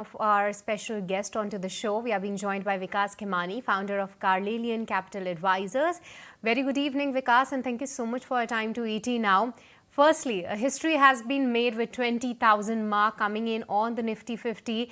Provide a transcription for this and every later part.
of our special guest onto the show. We are being joined by Vikas Khemani, founder of Carnelian Capital Advisors. Very good evening, Vikas, and thank you so much for your time to ET Now. Firstly, a history has been made with 20,000 mark coming in on the Nifty 50.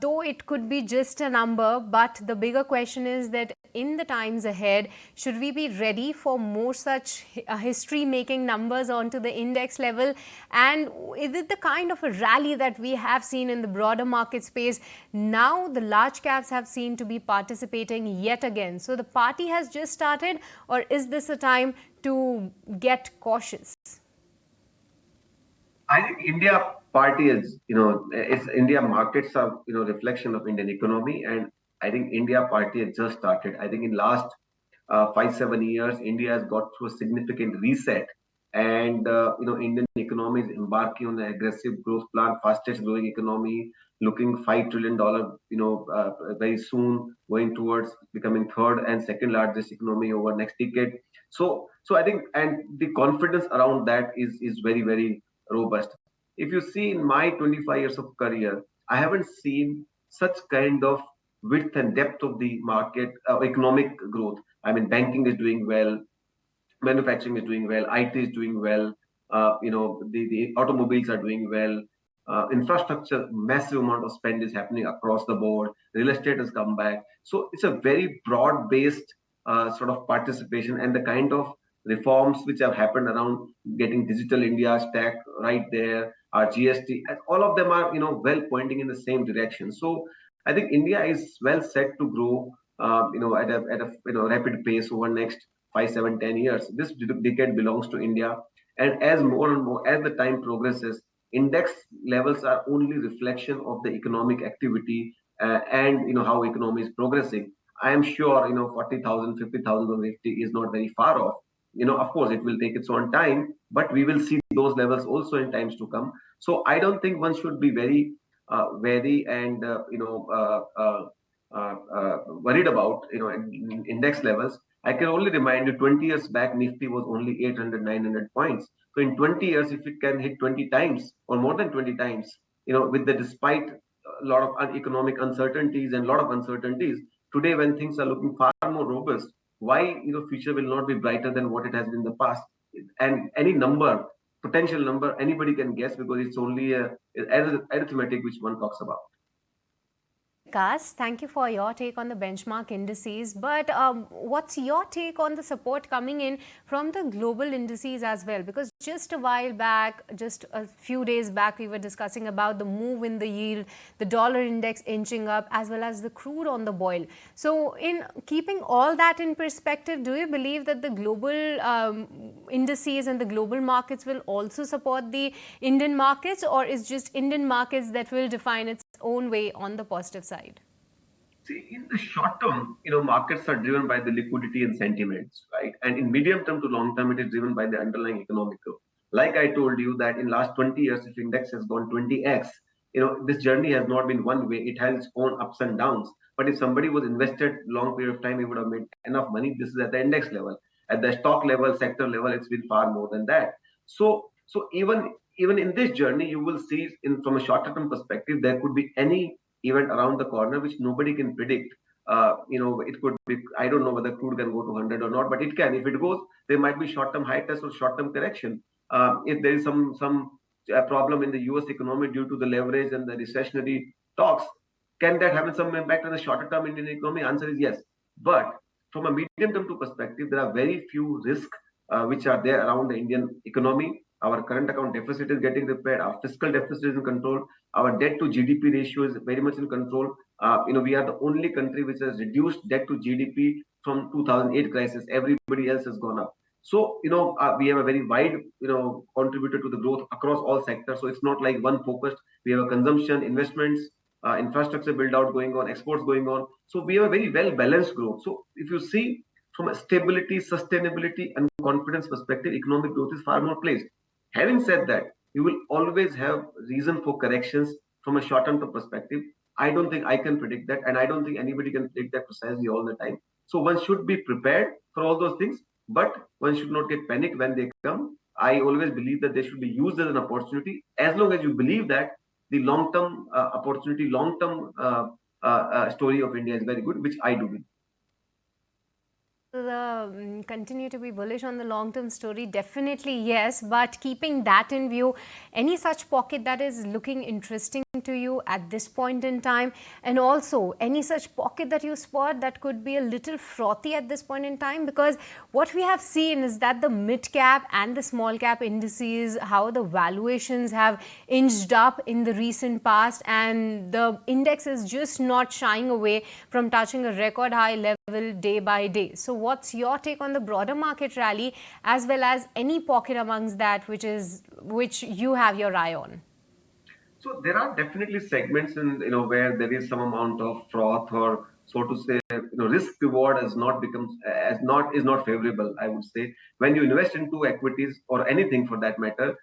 Though it could be just a number, but the bigger question is that in the times ahead, should we be ready for more such history-making numbers onto the index level? And is it the kind of a rally that we have seen in the broader market space? Now the large caps have seemed to be participating yet again. So the party has just started, or is this a time to get cautious? I think India party is, it's India markets are, reflection of Indian economy. And I think India party has just started. I think in last 5-7 years, India has got through a significant reset. And, Indian economy is embarking on an aggressive growth plan, fastest growing economy, looking $5 trillion, very soon, going towards becoming third and second largest economy over next decade. So I think, and the confidence around that is very, very robust. If you see in my 25 years of career, I haven't seen such kind of width and depth of the market, economic growth. I mean, banking is doing well, manufacturing is doing well, IT is doing well, the automobiles are doing well, infrastructure, massive amount of spend is happening across the board, real estate has come back. So it's a very broad-based sort of participation, and the kind of reforms which have happened around getting digital India stack right there, our GST, and all of them are, well pointing in the same direction. So I think India is well set to grow, at a rapid pace over next 5, 7, 10 years. This decade belongs to India, and as more and more as the time progresses, index levels are only reflection of the economic activity and how economy is progressing. I am sure 40,000, 50,000 on Nifty is not very far off. Of course, it will take its own time, but we will see those levels also in times to come. So I don't think one should be very wary and worried about index levels. I can only remind you, 20 years back, Nifty was only 800, 900 points. So in 20 years, if it can hit 20 times or more than 20 times, with the despite a lot of economic uncertainties and a lot of uncertainties, today when things are looking far more robust, why future will not be brighter than what it has been in the past? And any number, potential number, anybody can guess, because it's only arithmetic which one talks about. Vikas, thank you for your take on the benchmark indices. But what's your take on the support coming in from the global indices as well? Because just a while back, just a few days back, we were discussing about the move in the yield, the dollar index inching up, as well as the crude on the boil. So in keeping all that in perspective, do you believe that the global indices and the global markets will also support the Indian markets, or is just Indian markets that will define its own way on the positive side? See, in the short term, markets are driven by the liquidity and sentiments, right? And in medium term to long term, it is driven by the underlying economic growth. Like I told you that in last 20 years, if index has gone 20x, this journey has not been one way. It has its own ups and downs. But if somebody was invested long period of time, he would have made enough money. This is at the index level. At the stock level, sector level, it's been far more than that. So even in this journey, you will see from a shorter term perspective, there could be any event around the corner which nobody can predict. It could be, I don't know whether crude can go to 100 or not, but it can. If it goes, there might be short term high test or short term correction. If there is some problem in the US economy due to the leverage and the recessionary talks, can that have some impact on the shorter term Indian economy? Answer is yes. But from a medium term perspective, there are very few risks which are there around the Indian economy. Our current account deficit is getting repaired. Our fiscal deficit is in control. Our debt to GDP ratio is very much in control. We are the only country which has reduced debt to GDP from 2008 crisis. Everybody else has gone up. So, we have a very wide, contributor to the growth across all sectors. So it's not like one focused. We have a consumption, investments, infrastructure build out going on, exports going on. So we have a very well balanced growth. So if you see from a stability, sustainability, and confidence perspective, economic growth is far more placed. Having said that, you will always have reason for corrections from a short-term perspective. I don't think I can predict that, and I don't think anybody can predict that precisely all the time. So one should be prepared for all those things, but one should not get panicked when they come. I always believe that they should be used as an opportunity. As long as you believe that, the long-term opportunity, long-term story of India is very good, which I do believe. Continue to be bullish on the long-term story? Definitely yes, but keeping that in view, any such pocket that is looking interesting to you at this point in time, and also any such pocket that you spot that could be a little frothy at this point in time? Because what we have seen is that the mid-cap and the small-cap indices, how the valuations have inched up in the recent past, and the index is just not shying away from touching a record high level day by day. So what's your take on the broader market rally, as well as any pocket amongst that which you have your eye on? So there are definitely segments in where there is some amount of froth, or so to say, risk reward has not become as not is not favorable. I would say when you invest into equities or anything for that matter,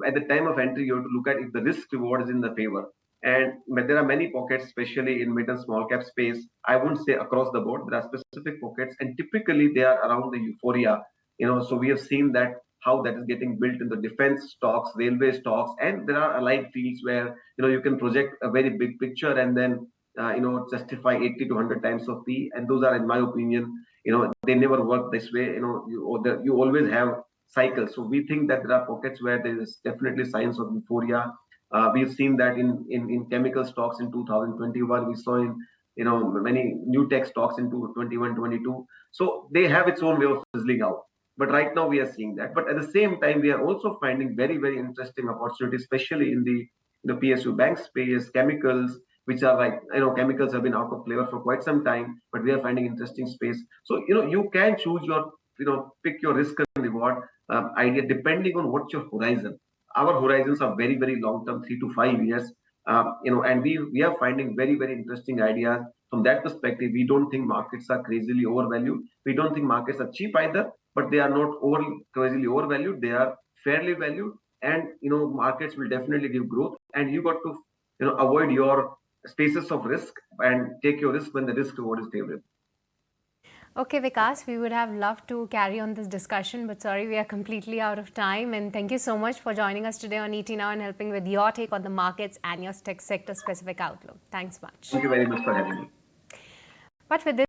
at the time of entry you have to look at if the risk reward is in the favor. And but there are many pockets, especially in mid and small cap space. I wouldn't say across the board. There are specific pockets, and typically they are around the euphoria. So we have seen that how that is getting built in the defense stocks, railway stocks, and there are allied fields where you can project a very big picture and then justify 80 to 100 times of P. And those are, in my opinion, they never work this way. You always have cycles. So we think that there are pockets where there is definitely signs of euphoria. We've seen that in chemical stocks in 2021. We saw in many new tech stocks in 2021-22. So they have its own way of fizzling out. But right now we are seeing that. But at the same time, we are also finding very, very interesting opportunities, especially in the PSU bank space, chemicals, which are like, chemicals have been out of flavor for quite some time, but we are finding interesting space. So, you can choose your, pick your risk and reward idea depending on what's your horizon. Our horizons are very, very long term, 3 to 5 years. And we are finding very, very interesting ideas. From that perspective, we don't think markets are crazily overvalued. We don't think markets are cheap either, but they are not crazily overvalued. They are fairly valued, and markets will definitely give growth. And you got to avoid your spaces of risk and take your risk when the risk reward is favorable. Okay, Vikas, we would have loved to carry on this discussion, but sorry, we are completely out of time. And thank you so much for joining us today on ET Now and helping with your take on the markets and your sector-specific outlook. Thanks much. Thank you very much for having me. But with this